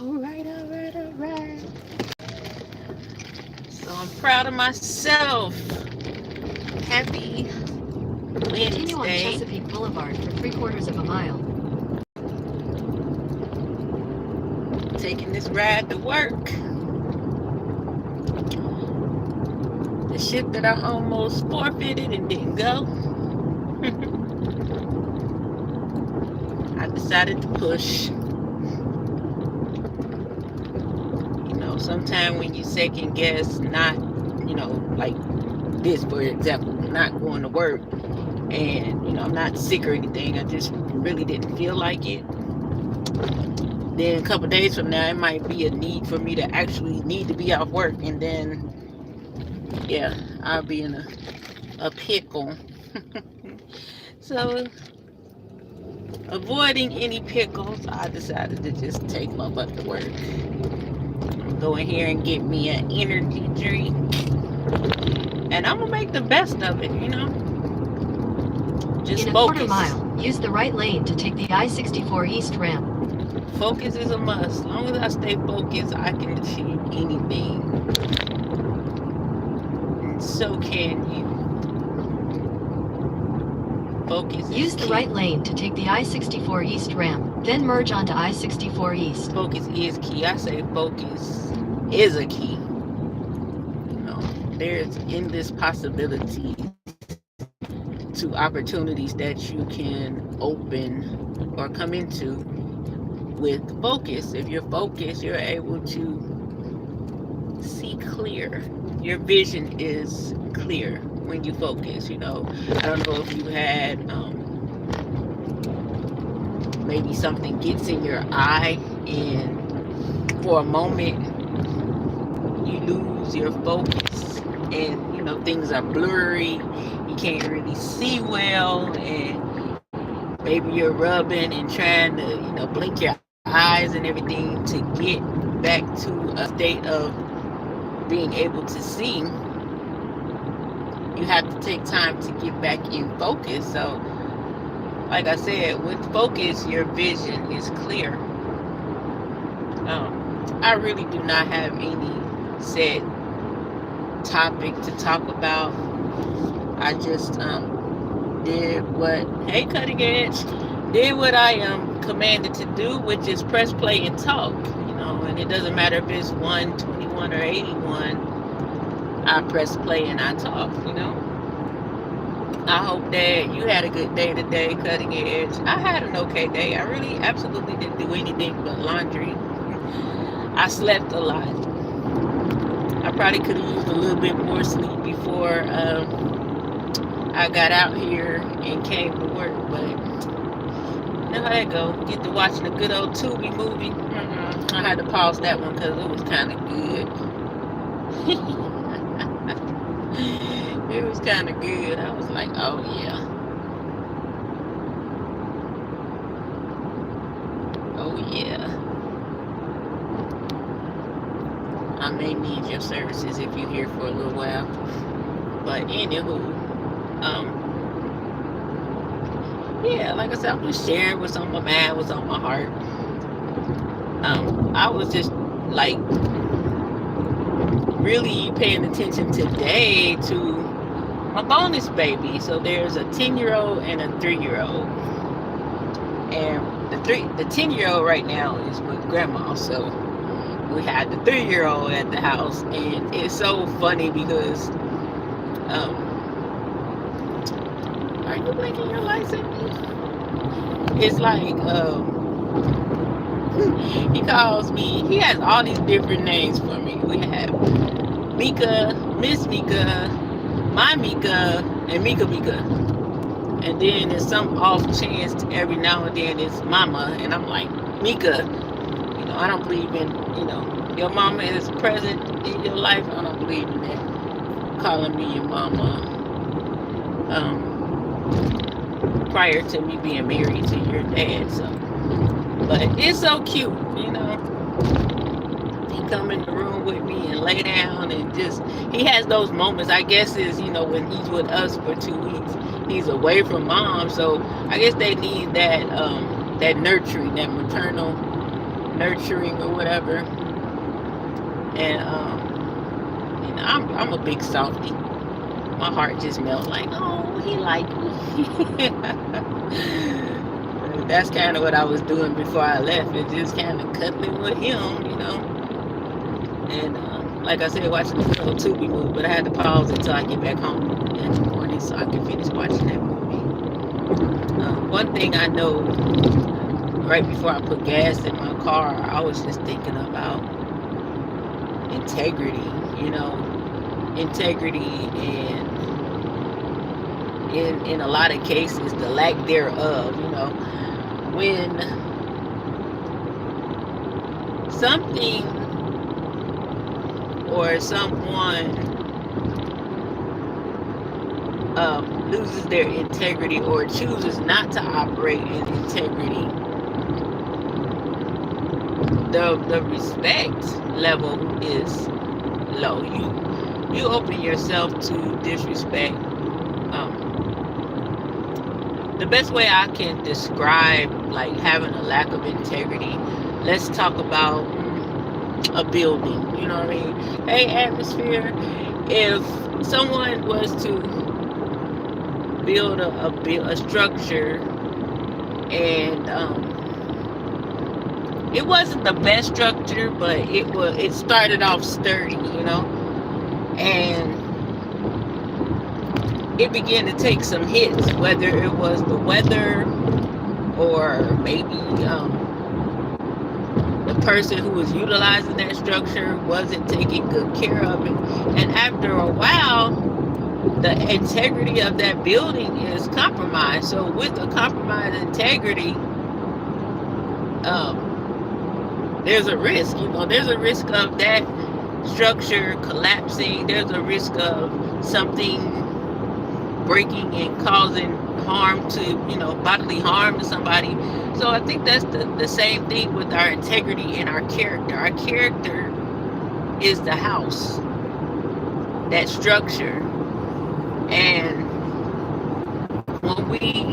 All right, all right, all right. So I'm proud of myself. Happy Continue on Wednesday. Chesapeake Boulevard for 3/4 of a mile. Taking this ride to work. The ship that I almost forfeited and didn't go. I decided to push. You know, sometimes when you second guess not, like this, for example, not going to work, and I'm not sick or anything, I just really didn't feel like it. Then a couple days from now, it might be a need for me to actually need to be off work, and then yeah, I'll be in a pickle. So avoiding any pickles, I decided to just take my butt to work. Go in here and get me an energy drink, and I'm gonna make the best of it. Just In a focus. 1/4 mile, use the right lane to take the I-64 East ramp. Focus is a must. As long as I stay focused, I can achieve anything. And so can you. Focus is Use the key. right lane to take the I-64 East ramp, then merge onto I-64 East. Focus is key. I say focus is a key. There's endless possibilities to opportunities that you can open or come into with focus. If you're focused, you're able to see clear. Your vision is clear when you focus. I don't know if you had maybe something gets in your eye, and for a moment you lose your focus, and things are blurry, you can't really see well, and maybe you're rubbing and trying to blink your eyes and everything to get back to a state of being able to see. You have to take time to get back in focus. So like I said, with focus, your vision is clear. I really do not have any set topic to talk about. I just did what I am commanded to do, which is press play and talk. And it doesn't matter if it's 1, 21, or 81. I press play and I talk. I hope that you had a good day today, Cutting Edge. I had an okay day. I really absolutely didn't do anything but laundry. I slept a lot. I probably could have used a little bit more sleep before I got out here and came to work, but you know how that go. Get to watching a good old Tubi movie. I had to pause that one because it was kind of good. It was kind of good. I was like, oh yeah. Oh yeah. I may need your services if you're here for a little while. But anywho, yeah, like I said, I'm just sharing what's on my mind, what's on my heart. I was just like really paying attention today to my bonus baby. So there's a 10-year-old and a 3-year-old. And the 10-year-old right now is with grandma. So we had the 3-year-old at the house, and it's so funny because are you blinking your lights at me? It's like he calls me, he has all these different names for me. We have Mika, Miss Mika, my Mika, and Mika Mika. And then there's some off chance every now and then it's mama, and I'm like, Mika, I don't believe in, your mama is present in your life. I don't believe in that. Calling me your mama. Prior to me being married to your dad, so. But it's so cute, He come in the room with me and lay down and just, he has those moments, I guess, is, when he's with us for 2 weeks, he's away from mom, so I guess they need that, that nurturing, that maternal nurturing or whatever. And you know, I'm a big softie. My heart just melts like, oh, he liked me. That's kind of what I was doing before I left. It just kind of cuddling with him, you know. And like I said, watching the little Tubi movie, but I had to pause until I get back home in the morning so I can finish watching that movie. One thing I know, right before I put gas in my car, I was just thinking about integrity, you know, integrity and in a lot of cases the lack thereof, you know, when something or someone loses their integrity or chooses not to operate in integrity, the respect level is low. You open yourself to disrespect. The best way I can describe like having a lack of integrity, let's talk about a building, you know what I mean? Hey, atmosphere, if someone was to build a structure and it wasn't the best structure, but it started off sturdy, you know, and it began to take some hits, whether it was the weather or maybe the person who was utilizing that structure wasn't taking good care of it. And after a while, the integrity of that building is compromised. So with a compromised integrity, there's a risk, you know, there's a risk of that structure collapsing. There's a risk of something breaking and causing harm to, you know, bodily harm to somebody. So I think that's the same thing with our integrity and our character. Our character is the house, that structure. And when we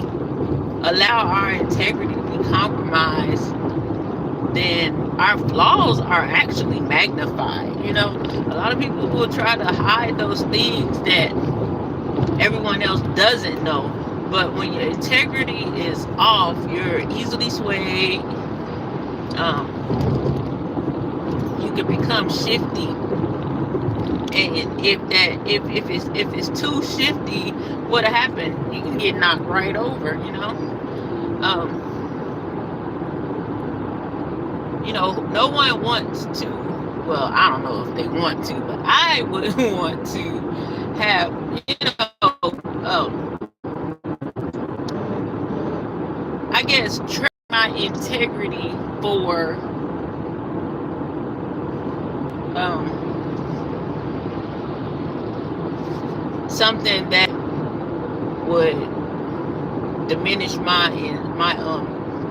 allow our integrity to be compromised, then our flaws are actually magnified. You know, a lot of people will try to hide those things that everyone else doesn't know. But when your integrity is off, you're easily swayed. You can become shifty, and if it's too shifty, what'll happen? You can get knocked right over. You know, no one wants to. Well, I don't know if they want to, but I wouldn't want to have, I guess, trade my integrity for something that would diminish my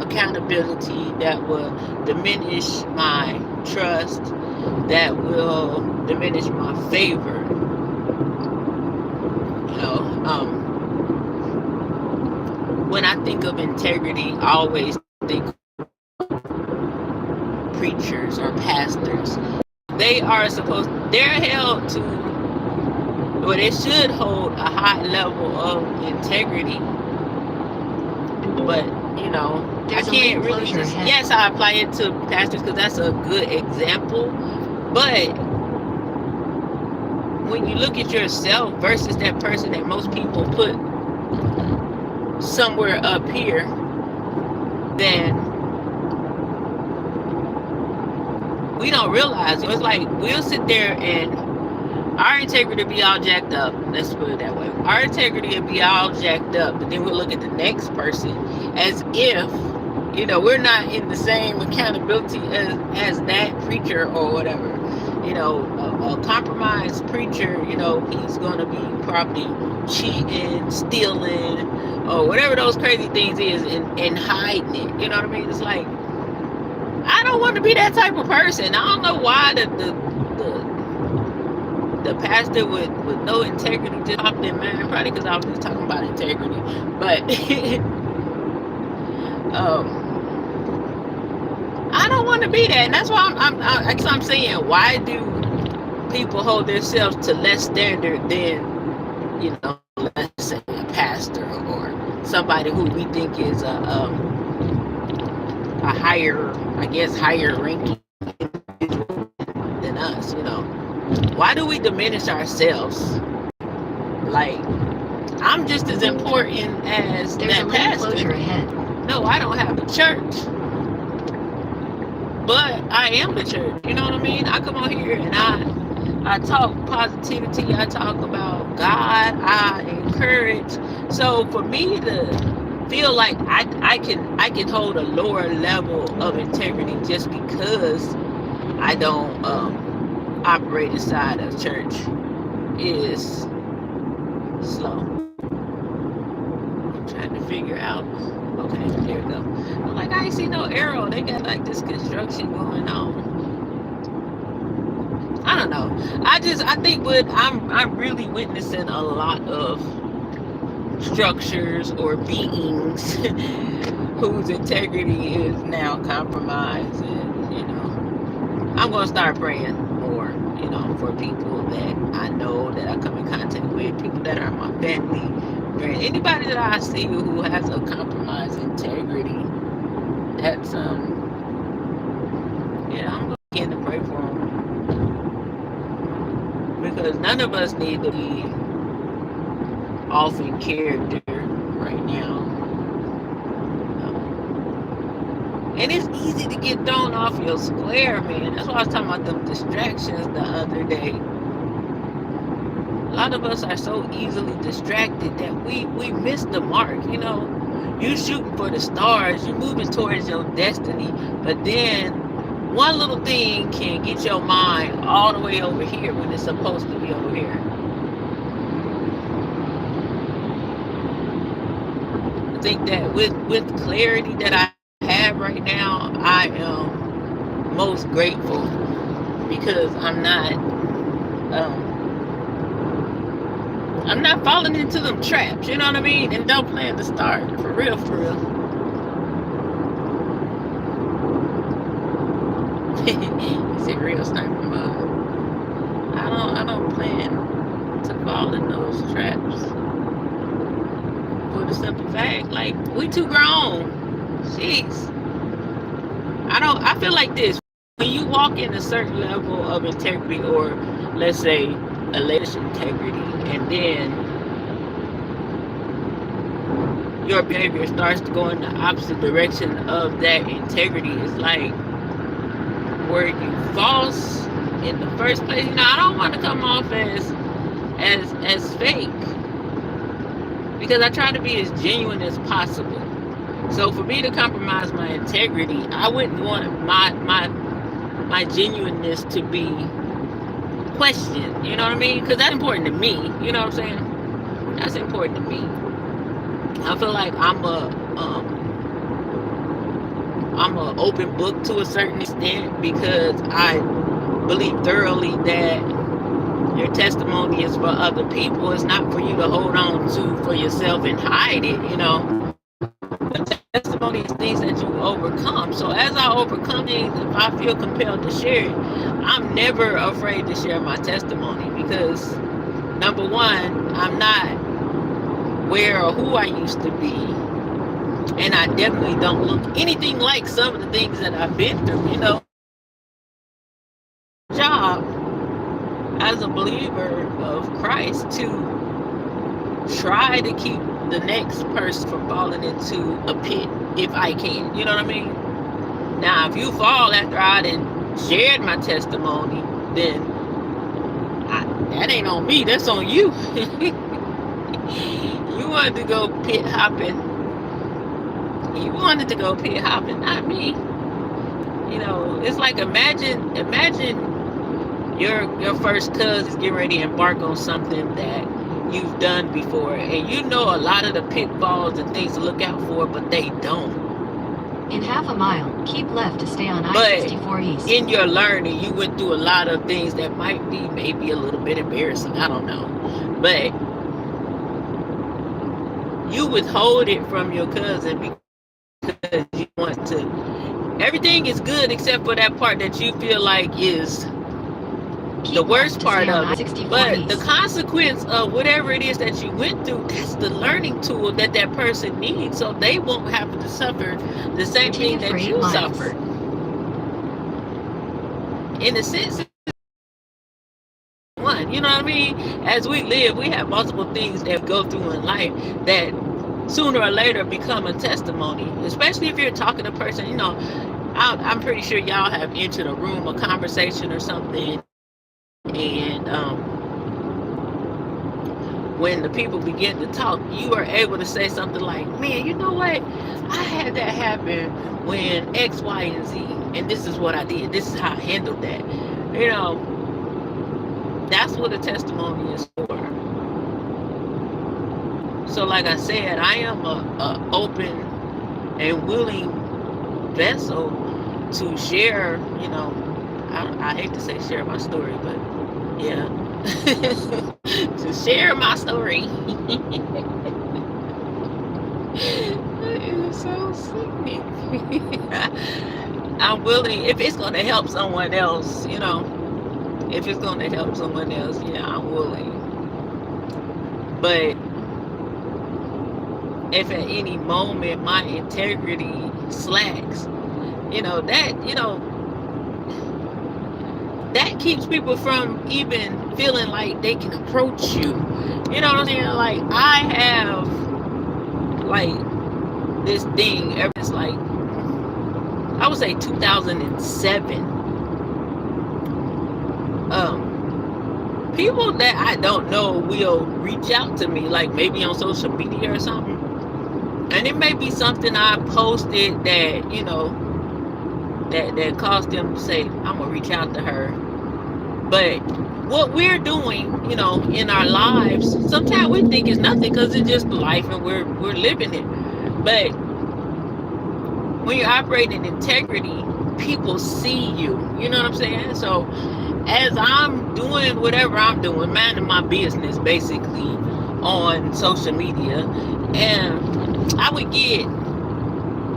accountability, that will diminish my trust, that will diminish my favor. When I think of integrity, I always think preachers or pastors. They're held to, or they should hold a high level of integrity. But, I can't really just, yes, I apply it to pastors because that's a good example. But when you look at yourself versus that person that most people put somewhere up here, then we don't realize. So it's like we'll sit there and our integrity will be all jacked up. Let's put it that way. Our integrity will be all jacked up, but then we'll look at the next person as if, we're not in the same accountability as that preacher or whatever. A compromised preacher, he's going to be probably cheating, stealing, or whatever those crazy things is, and hiding it. You know what I mean? It's like, I don't want to be that type of person. I don't know why the pastor with no integrity just popped in, man. Probably because I was just talking about integrity. But I don't want want to be that. And that's why I'm saying, why do people hold themselves to less standard than, let's say a pastor or somebody who we think is a higher, I guess, higher ranking than us, Why do we diminish ourselves? Like, I'm just as important as There's that a lane pastor. closure ahead. No, I don't have a church, but I am the church. You know what I mean? I come on here and I talk positivity. I talk about God. I encourage. So for me to feel like I can hold a lower level of integrity just because I don't operate inside of church is slow. I'm trying to figure out. Okay, there we go. I'm like, I ain't see no arrow. They got like this construction going on. I don't know. I think I'm really witnessing a lot of structures or beings whose integrity is now compromised, and I'm gonna start praying more, for people that I know, that I come in contact with, people that are my family, anybody that I see who has a compromised integrity. That's I'm gonna begin to pray for them, because none of us need to be off in character right now. And it's easy to get thrown off your square, man. That's why I was talking about them distractions the other day. A lot of us are so easily distracted that we miss the mark. You shooting for the stars, you moving towards your destiny, but then one little thing can get your mind all the way over here when it's supposed to be over here. I think that with clarity that I have right now, I am most grateful, because I'm not falling into them traps, you know what I mean? And don't plan to start, for real. It's a real sniper mode. I don't plan to fall in those traps. For the simple fact, like, we too grown. Jeez. I feel like this. When you walk in a certain level of integrity, or let's say a leadership integrity, and then your behavior starts to go in the opposite direction of that integrity, it's like where you false in the first place. I don't want to come off as fake, because I try to be as genuine as possible. So for me to compromise my integrity, I wouldn't want my genuineness to be questioned. You know what I mean? Because that's important to me. You know what I'm saying? That's important to me. I feel like I'm a open book to a certain extent, because I believe thoroughly that your testimony is for other people. It's not for you to hold on to for yourself and hide it. Testimony is things that you overcome. So as I overcome things, if I feel compelled to share it, I'm never afraid to share my testimony, because number one, I'm not where or who I used to be, and I definitely don't look anything like some of the things that I've been through. Job as a believer of Christ to try to keep the next person from falling into a pit if I can. You know what I mean? Now, if you fall after I done shared my testimony, then that ain't on me. That's on you. You wanted to go pit hopping. You wanted to go pit hopping, not me. It's like imagine your first cousin is getting ready to embark on something that you've done before, and a lot of the pitfalls and things to look out for, but they don't. In half a mile, keep left to stay on I-64 East. In your learning, you went through a lot of things that might be maybe a little bit embarrassing. I don't know. But you withhold it from your cousin because you want to Everything is good except for that part that you feel like is Keep the left worst to part stay on of it. I-64 But the East. consequence of whatever it is that you went through, that's the learning tool that that person needs, so they won't have to suffer the same Continue thing for that 8 you miles. suffered. In a sense, one, you know what I mean? As we live, we have multiple things that we go through in life that sooner or later become a testimony, especially if you're talking to a person, you know. I'm pretty sure y'all have entered a room, a conversation or something, and when the people begin to talk, you are able to say something like, man, you know what? I had that happen when X, Y, and Z, and this is what I did. This is how I handled that. You know, that's what a testimony is for. So like I said, I am a open and willing vessel to share, you know, I hate to say share my story, but yeah, to share my story. It is so sickening. I'm willing, if it's going to help someone else, you know, if it's going to help someone else, yeah, I'm willing. But if at any moment my integrity slacks, you know, that keeps people from even feeling like they can approach you. You know what I'm saying? Like, I have, like, this thing ever since, like, I would say 2007. People that I don't know will reach out to me, like maybe on social media or something. And it may be something I posted that, you know, that caused them to say, I'm going to reach out to her. But what we're doing, you know, in our lives, sometimes we think it's nothing because it's just life and we're living it. But when you're operating in integrity, people see you. You know what I'm saying? So as I'm doing whatever I'm doing, minding my business basically on social media, and I would get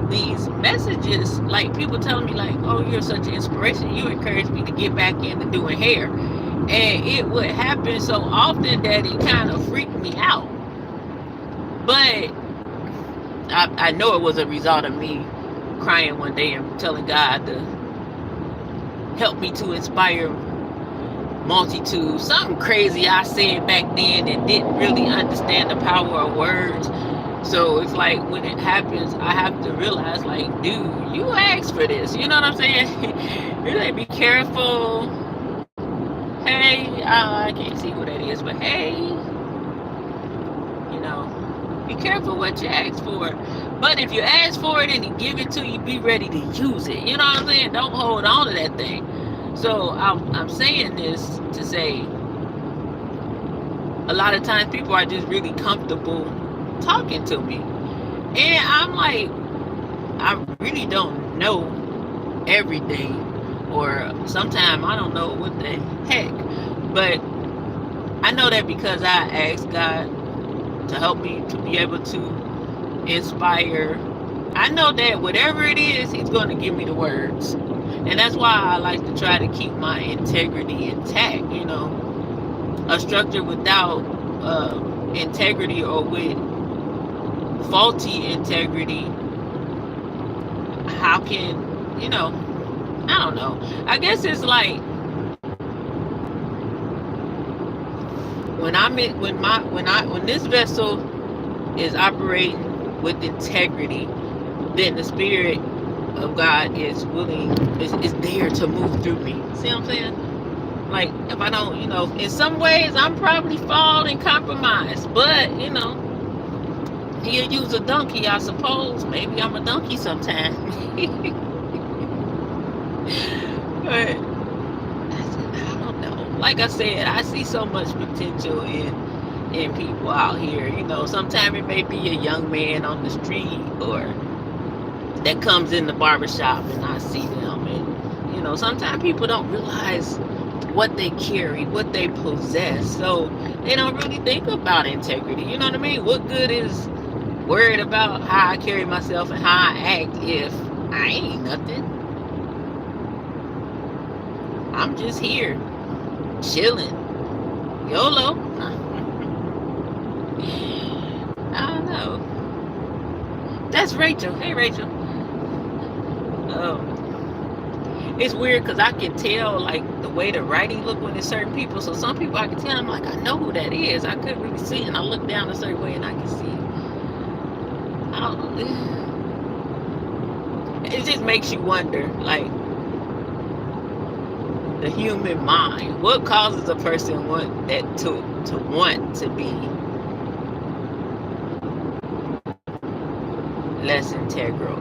these messages, like people telling me like, oh, you're such an inspiration, you encourage me to get back into doing hair. And it would happen so often that it kind of freaked me out. But I know it was a result of me crying one day and telling God to help me to inspire multitudes. Something crazy I said back then and didn't really understand the power of words. So it's like when it happens, I have to realize, like, dude, you asked for this. You know what I'm saying? You're like, be careful. Hey, I can't see what that is, but hey, you know, be careful what you ask for. But if you ask for it and he give it to you, be ready to use it. You know what I'm saying? Don't hold on to that thing. So I'm saying this to say, a lot of times people are just really comfortable talking to me, and I'm like, I really don't know everything, or sometimes I don't know what the heck, but I know that because I asked God to help me to be able to inspire. I know that whatever it is, he's going to give me the words, and that's why I like to try to keep my integrity intact. You know, a structure without integrity, or with faulty integrity, how can, you know, I don't know. I guess it's like when this vessel is operating with integrity, then the Spirit of God is willing, is there to move through me. See what I'm saying? Like, if I don't, you know, in some ways I'm probably flawed and compromised, but, you know, he'll use a donkey, I suppose. Maybe I'm a donkey sometime. But I don't know. Like I said, I see so much potential in people out here. You know, sometimes it may be a young man on the street or that comes in the barbershop and I see them, and you know, sometimes people don't realize what they carry, what they possess, so they don't really think about integrity. You know what I mean? What good is worried about how I carry myself and how I act if I ain't nothing? I'm just here, chilling. YOLO. I don't know. That's Rachel. Hey, Rachel. It's weird because I can tell like the way the writing look when it's certain people. So some people I can tell, I'm like, I know who that is. I couldn't really see it, and I look down a certain way and I can see it. It just makes you wonder, like, the human mind. What causes a person want that to want to be less integral?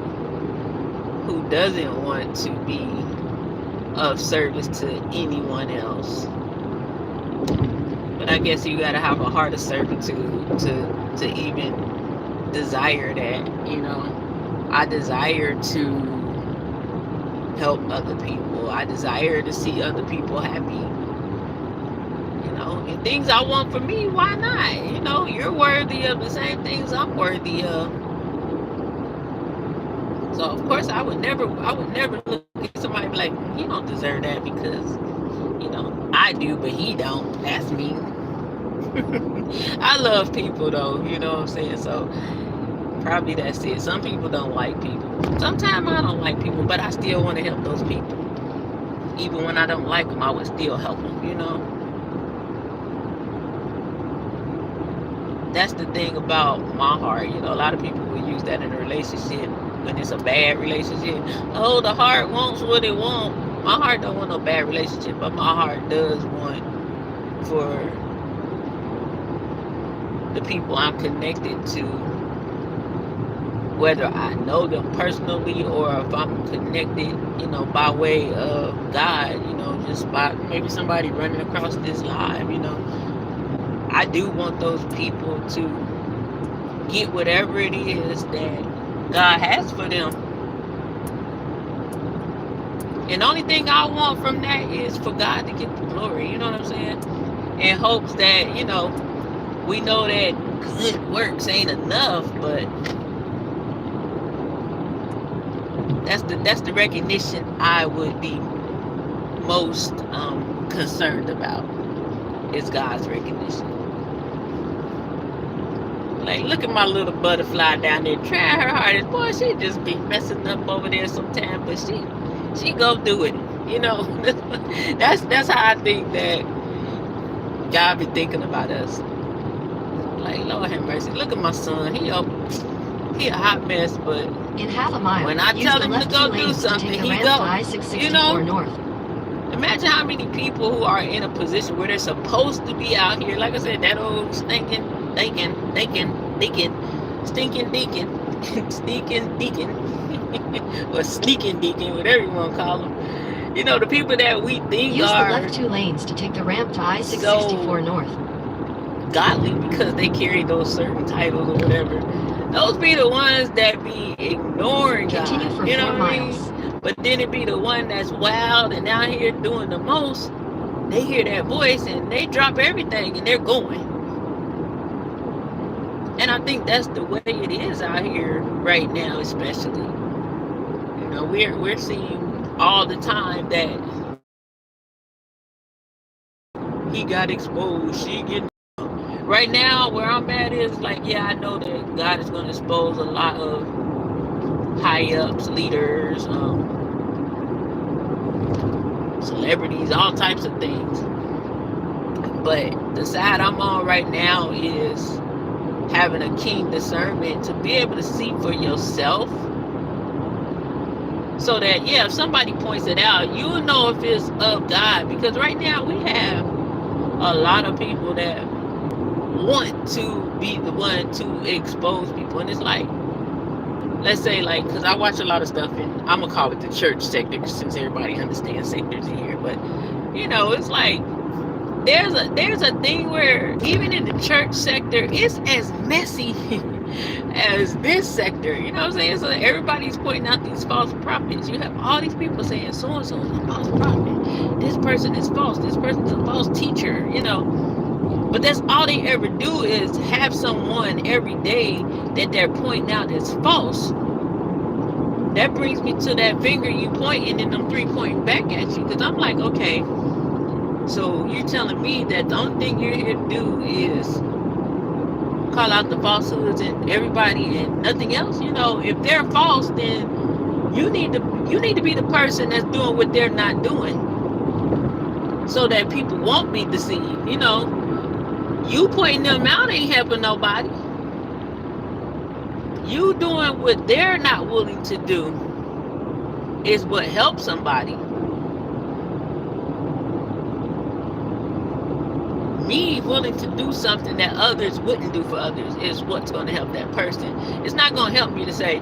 Who doesn't want to be of service to anyone else? But I guess you gotta have a heart of servitude to even desire that, you know. I desire to help other people. I desire to see other people happy. You know, and things I want for me, why not? You know, you're worthy of the same things I'm worthy of. So of course I would never look at somebody and be like, he don't deserve that because, you know, I do, but he don't. That's me. I love people though, you know what I'm saying? So probably that's it. Some people don't like people. Sometimes I don't like people, but I still want to help those people. Even when I don't like them, I would still help them, you know? That's the thing about my heart. You know, a lot of people will use that in a relationship when it's a bad relationship. Oh, the heart wants what it wants. My heart don't want no bad relationship, but my heart does want for the people I'm connected to, whether I know them personally or if I'm connected, you know, by way of God, you know, just by maybe somebody running across this live, you know. I do want those people to get whatever it is that God has for them. And the only thing I want from that is for God to get the glory, you know what I'm saying? In hopes that, you know, we know that good works ain't enough, but that's the recognition I would be most concerned about, is God's recognition. Like, look at my little butterfly down there trying her hardest. Boy, she just be messing up over there sometimes, but she go do it. You know, that's how I think that God be thinking about us. Like, Lord have mercy. Look at my son. He a hot mess, but in half a mile, when I tell him to go do something, he go. You know, north. Imagine how many people who are in a position where they're supposed to be out here. Like I said, that old stinking deacon, or sneaking deacon, whatever you want to call them. You know, the people that we think use are the left 2 lanes to take the ramp to I-664 so north. Godly because they carry those certain titles or whatever. Those be the ones that be ignoring Continue God. for You know 4 what miles. I mean? But then it be the one that's wild and out here doing the most. They hear that voice and they drop everything and they're going. And I think that's the way it is out here right now, especially. You know, we're seeing all the time that he got exposed, she get. Right now, where I'm at is like, yeah, I know that God is going to expose a lot of high ups, leaders, celebrities, all types of things. But the side I'm on right now is having a keen discernment to be able to see for yourself, so that, yeah, if somebody points it out, you'll know if it's of God. Because right now we have a lot of people that want to be the one to expose people. And it's like, let's say, like, because I watch a lot of stuff and I'm gonna call it the church sector since everybody understands sectors in here. But you know, it's like there's a thing where even in the church sector, it's as messy as this sector. You know what I'm saying? So everybody's pointing out these false prophets. You have all these people saying so and so is a false prophet. This person is false. This person is a false teacher. You know. But that's all they ever do is have someone every day that they're pointing out as false. that brings me to that finger you pointing and them three pointing back at you. Because I'm like, okay, so you're telling me that the only thing you're here to do is call out the falsehoods and everybody and nothing else? You know, if they're false, then you need to be the person that's doing what they're not doing, so that people won't be deceived. You know, you pointing them out ain't helping nobody. You doing what they're not willing to do is what helps somebody. Me willing to do something that others wouldn't do for others is what's going to help that person. It's not going to help me to say,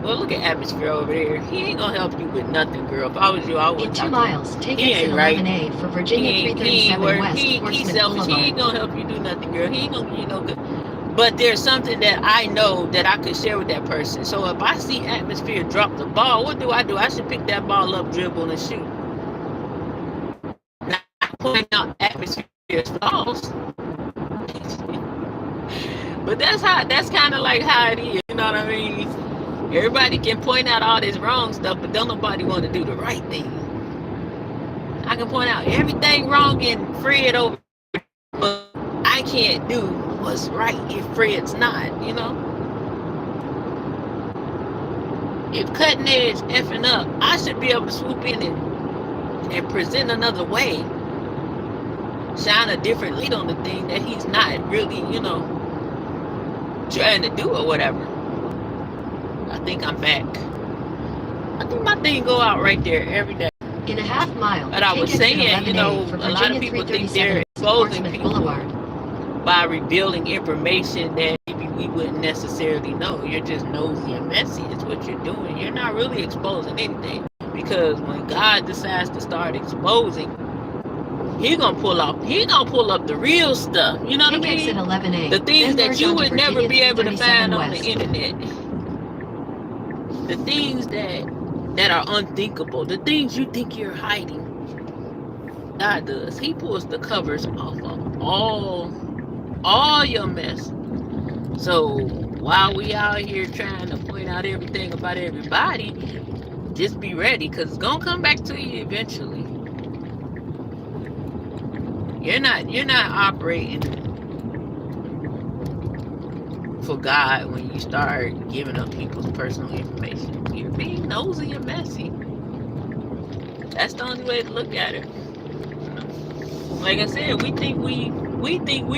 well, look at Atmosphere over there. He ain't going to help you with nothing, girl. If I was you, I would. In 2 miles, take he exit ain't right. 11A for Virginia 337 West, He's Portsmouth selfish. Boulevard. He ain't going to help you do nothing, girl. He ain't going to give you no good. But there's something that I know that I could share with that person. So if I see Atmosphere drop the ball, what do? I should pick that ball up, dribble, and shoot. Not point out Atmosphere's flaws. But that's kind of like how it is. You know what I mean? Everybody can point out all this wrong stuff, but don't nobody want to do the right thing. I can point out everything wrong in Fred over, but I can't do what's right if Fred's not, you know? If Cutting Edge effing up, I should be able to swoop in and present another way. Shine a different light on the thing that he's not really, you know, trying to do or whatever. I think I'm back. I think my thing go out right there every day. In a half mile, but I was saying, you know, a lot of people think they're exposing people Boulevard. By revealing information that maybe we wouldn't necessarily know. You're just nosy and messy is what you're doing. You're not really exposing anything, because when God decides to start exposing, He gonna pull up the real stuff. You know what I mean? Exit 11A. The things that you would never be able to find on West. the internet. The things that are unthinkable. The things you think you're hiding. God does. He pulls the covers off of all your mess. So while we out here trying to point out everything about everybody, just be ready, because it's gonna come back to you eventually. You're not operating for God when you start giving up people's personal information. You're being nosy and messy. That's the only way to look at it. Like I said, we think we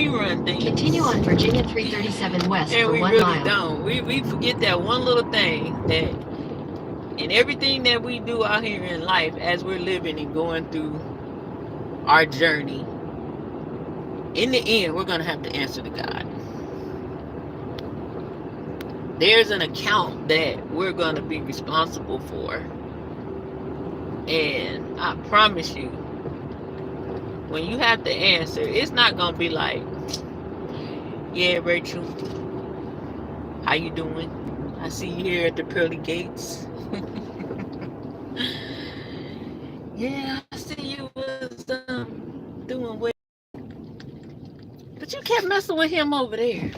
run things. Continue on Virginia 337 West and for we 1 really mile. don't. We forget that one little thing, that in everything that we do out here in life, as we're living and going through our journey, in the end, we're going to have to answer to God. There's an account that we're going to be responsible for. And I promise you, when you have to answer, it's not going to be like, yeah, Rachel, how you doing? I see you here at the pearly gates. Yeah, I see you was doing well. But you kept messing with him over there.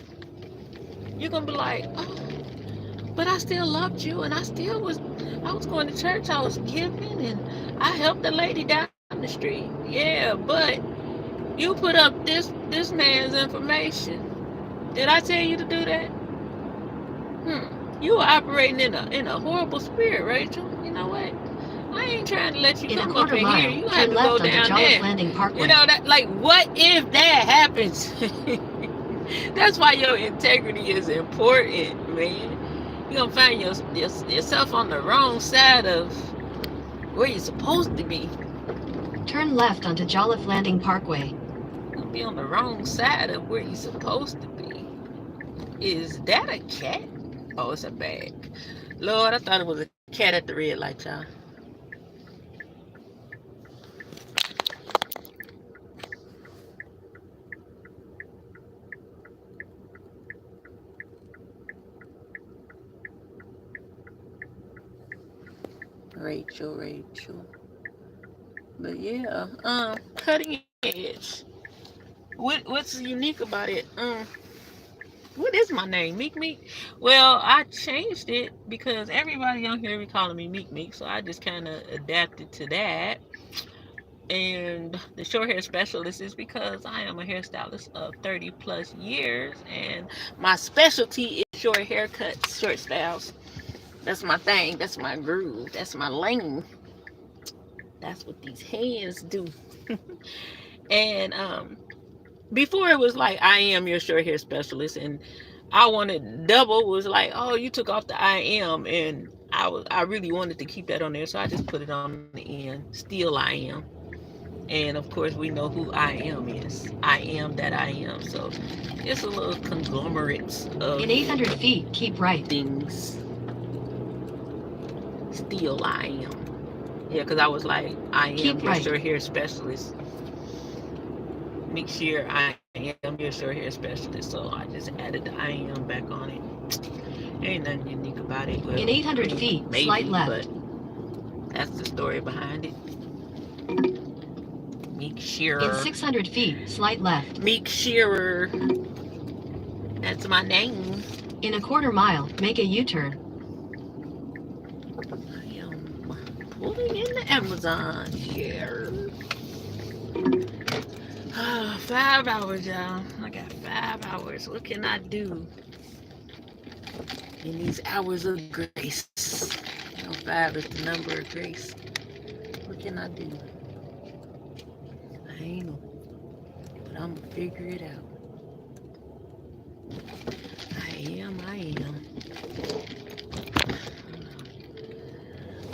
You're going to be like, oh, but I still loved you, and I was going to church, I was giving, and I helped the lady down the street. Yeah, but you put up this man's information. Did I tell you to do that? You were operating in a horrible spirit, Rachel. You know what? I ain't trying to let you come up in here. You have to go down there. You know that, like, what if that happens? That's why your integrity is important, man. You're gonna find yourself on the wrong side of where you're supposed to be. Turn left onto Jolliffe Landing Parkway. You're gonna be on the wrong side of where you're supposed to be. Is that a cat? Oh, it's a bag. Lord, I thought it was a cat at the red light, y'all. Rachel. But yeah, Cutting Edge. What's unique about it? What is my name? Meek Meek? Well, I changed it because everybody on here be calling me Meek Meek, so I just kind of adapted to that. And the short hair specialist is because I am a hairstylist of 30 plus years, and my specialty is short haircuts, short styles. That's my thing. That's my groove. That's my lane. That's what these hands do. And before it was like I am your short hair specialist, and I wanted double was like, oh, you took off the I am, and I really wanted to keep that on there, so I just put it on the end. Still I am. And of course we know who I am is. I am that I am. So it's a little conglomerate of In 800 feet, keep right. things. Still I am. Yeah, because I was like, I am Keep your right. short hair specialist. Make sure I am your short hair specialist. So I just added the I am back on it. Ain't nothing unique about it. Well, In 800 feet, maybe, slight left. but that's the story behind it. Meek Shearer. In 600 feet, slight left. Meek Shearer. That's my name. In a quarter mile, make a U-turn. I am pulling in the Amazon here. 5 hours, y'all. I got 5 hours. What can I do in these hours of grace? 5 is the number of grace. What can I do? I ain't know. But I'm gonna figure it out. I am.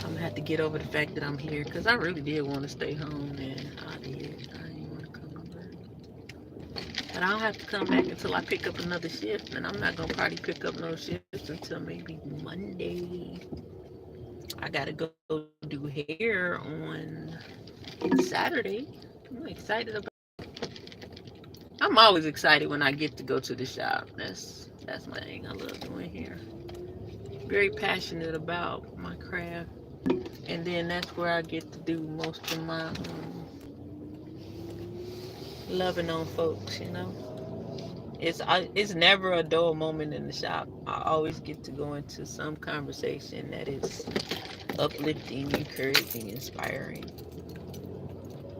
I'm gonna have to get over the fact that I'm here, because I really did want to stay home, and I did. I didn't want to come to work. But I don't have to come back until I pick up another shift, and I'm not gonna probably pick up no shifts until maybe Monday. I gotta go do hair on Saturday. I'm excited about it. I'm always excited when I get to go to the shop. That's my thing. I love doing hair. Very passionate about my craft. And then that's where I get to do most of my loving on folks, you know. It's never a dull moment in the shop. I always get to go into some conversation that is uplifting, encouraging, inspiring.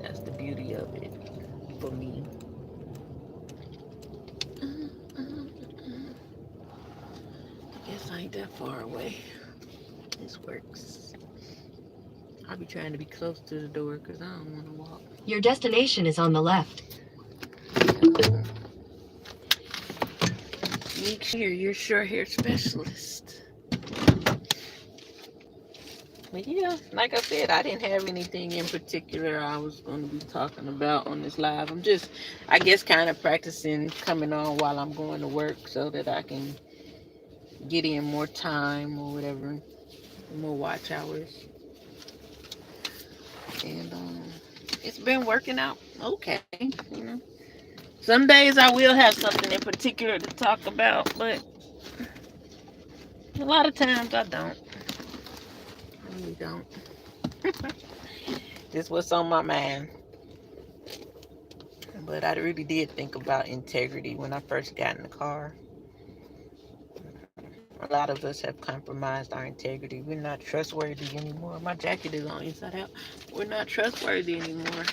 That's the beauty of it for me. I guess I ain't that far away. This works. I'll be trying to be close to the door because I don't want to walk. Your destination is on the left. Make sure you're your short hair specialist. But yeah, like I said, I didn't have anything in particular I was going to be talking about on this live. I'm just, I guess, kind of practicing coming on while I'm going to work so that I can get in more time or whatever, more watch hours. And it's been working out okay, you know. Some days I will have something in particular to talk about, but a lot of times I don't. I really don't. Just what's on my mind. But I really did think about integrity when I first got in the car. A lot of us have compromised our integrity. We're not trustworthy anymore. My jacket is on inside out. We're not trustworthy anymore.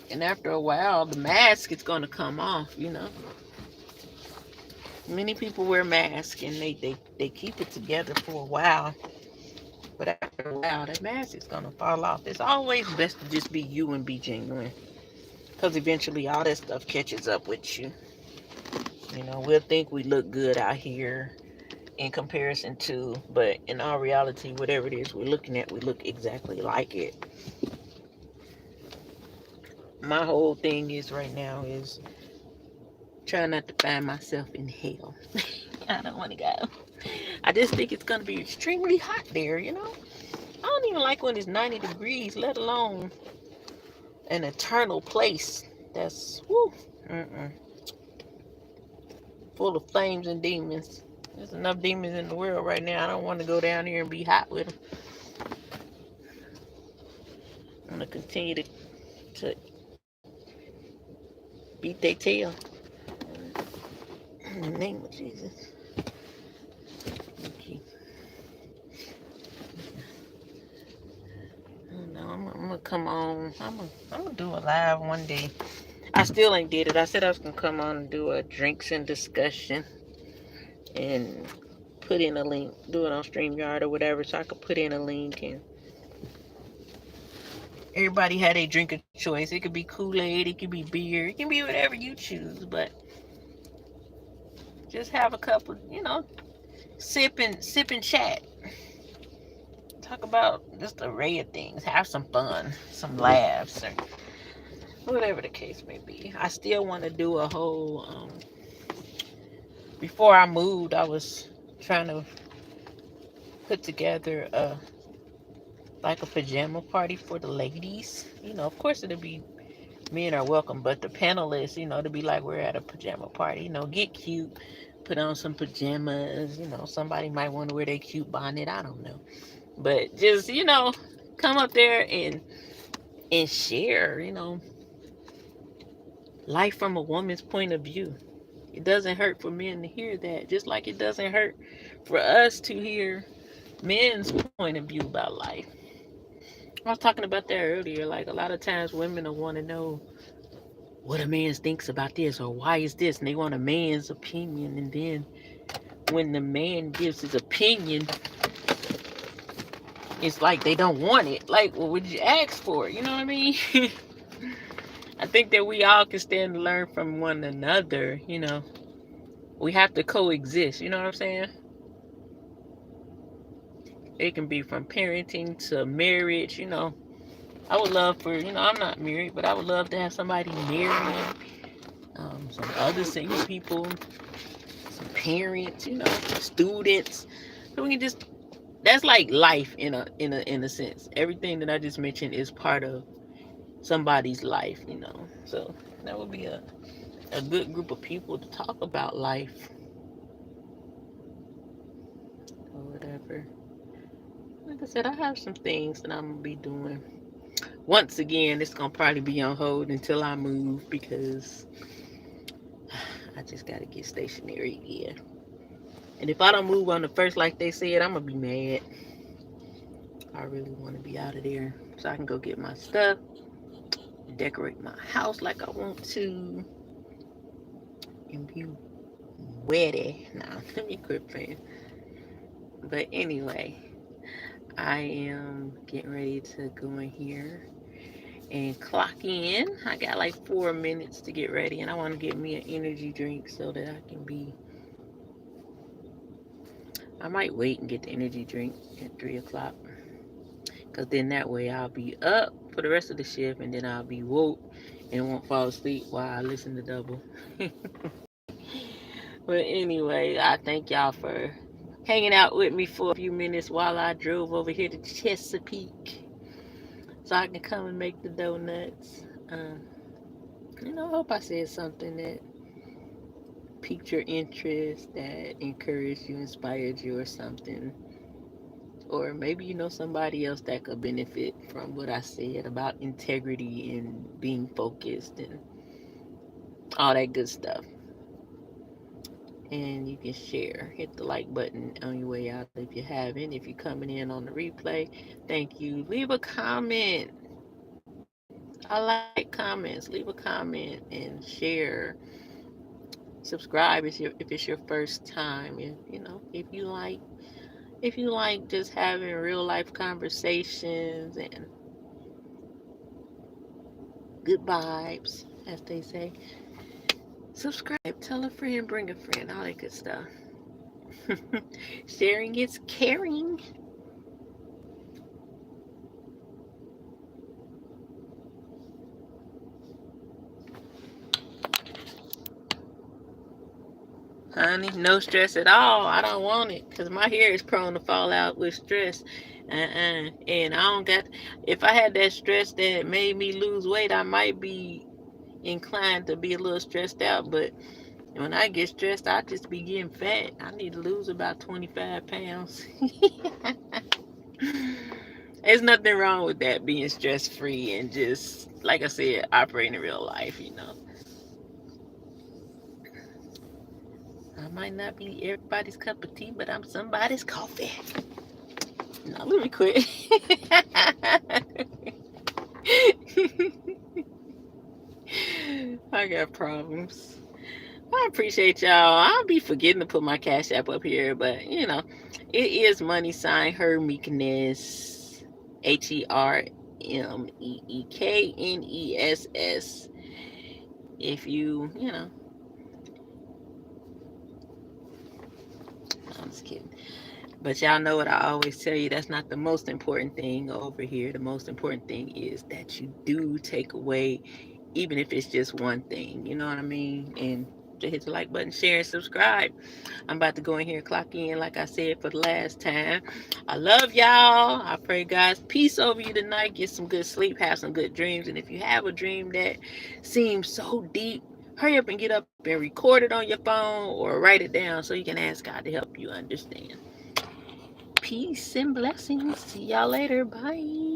And after a while, the mask is going to come off, you know. Many people wear masks and they keep it together for a while. But after a while, that mask is going to fall off. It's always best to just be you and be genuine. Because eventually all that stuff catches up with you. You know, we'll think we look good out here in comparison to, but in our reality, whatever it is we're looking at, we look exactly like it. My whole thing is right now is trying not to find myself in hell. I don't want to go. I just think it's going to be extremely hot there, you know. I don't even like when it's 90 degrees, let alone an eternal place that's full of flames and demons. There's enough demons in the world right now. I don't want to go down here and be hot with them. I'm going to continue to beat their tail. In the name of Jesus. Okay. No, I'm gonna come on. I'm gonna do a live one day. I still ain't did it. I said I was gonna come on and do a drinks and discussion and put in a link, do it on StreamYard or whatever, so I could put in a link and everybody had a drink of choice. It could be Kool-Aid, it could be beer, it can be whatever you choose, but just have a couple, sip and chat. Talk about just an array of things. Have some fun, some laughs, or whatever the case may be. I still want to do a whole. Before I moved, I was trying to put together a pajama party for the ladies. Of course it'll be men are welcome, but the panelists, to be like we're at a pajama party. Get cute, put on some pajamas. Somebody might want to wear their cute bonnet. I don't know. But just, come up there and share, life from a woman's point of view. It doesn't hurt for men to hear that, just like it doesn't hurt for us to hear men's point of view about life. I was talking about that earlier. Like, a lot of times women will want to know what a man thinks about this or why is this, and they want a man's opinion. And then when the man gives his opinion, it's like they don't want it. Like, well, would you ask for it? You know what I mean? I think that we all can stand to learn from one another. We have to coexist. You know what I'm saying? It can be from parenting to marriage. I would love for, I'm not married, but I would love to have somebody married, some other single people, some parents, students. So we can just, that's like life in a sense. Everything that I just mentioned is part of somebody's life, So that would be a good group of people to talk about life or whatever. Like I said, I have some things that I'm gonna be doing. Once again, it's gonna probably be on hold until I move because I just gotta get stationary again. And if I don't move on the first, like they said, I'm gonna be mad. I really want to be out of there so I can go get my stuff, decorate my house like I want to, and be ready. Nah, let me quit playing. But anyway, I am getting ready to go in here and clock in. I got like 4 minutes to get ready, and I want to get me an energy drink so that I can be. I might wait and get the energy drink at 3 o'clock, because then that way I'll be up for the rest of the shift, and then I'll be woke and won't fall asleep while I listen to double. But anyway, I thank y'all for hanging out with me for a few minutes while I drove over here to Chesapeake so I can come and make the donuts. I hope I said something that piqued your interest, that encouraged you, inspired you, or something. Or maybe somebody else that could benefit from what I said about integrity and being focused and all that good stuff. And you can share. Hit the like button on your way out if you haven't. If you're coming in on the replay, thank you. Leave a comment. I like comments. Leave a comment and share. Subscribe if it's your first time. If you like just having real life conversations and good vibes, as they say, subscribe, tell a friend, bring a friend, all that good stuff. Sharing is caring. Honey, no stress at all. I don't want it because my hair is prone to fall out with stress. And I don't got, if I had that stress that made me lose weight, I might be inclined to be a little stressed out. But when I get stressed, I just be getting fat. I need to lose about 25 pounds. There's nothing wrong with that, being stress free and just, like I said, operating in real life, might not be everybody's cup of tea, but I'm somebody's coffee. No, let me quit. I got problems. I appreciate y'all. I'll be forgetting to put my Cash App up here, but you know, it is money sign her meekness. HerMeekness. If you know, I'm just kidding. But y'all know what I always tell you, that's not the most important thing over here. The most important thing is that you do take away, even if it's just one thing. You know what I mean? And to hit the like button, share, and subscribe. I'm about to go in here and clock in, like I said for the last time. I love y'all. I pray God's peace over you tonight. Get some good sleep, have some good dreams. And if you have a dream that seems so deep, hurry up and get up and record it on your phone or write it down so you can ask God to help you understand. Peace and blessings. See y'all later. Bye.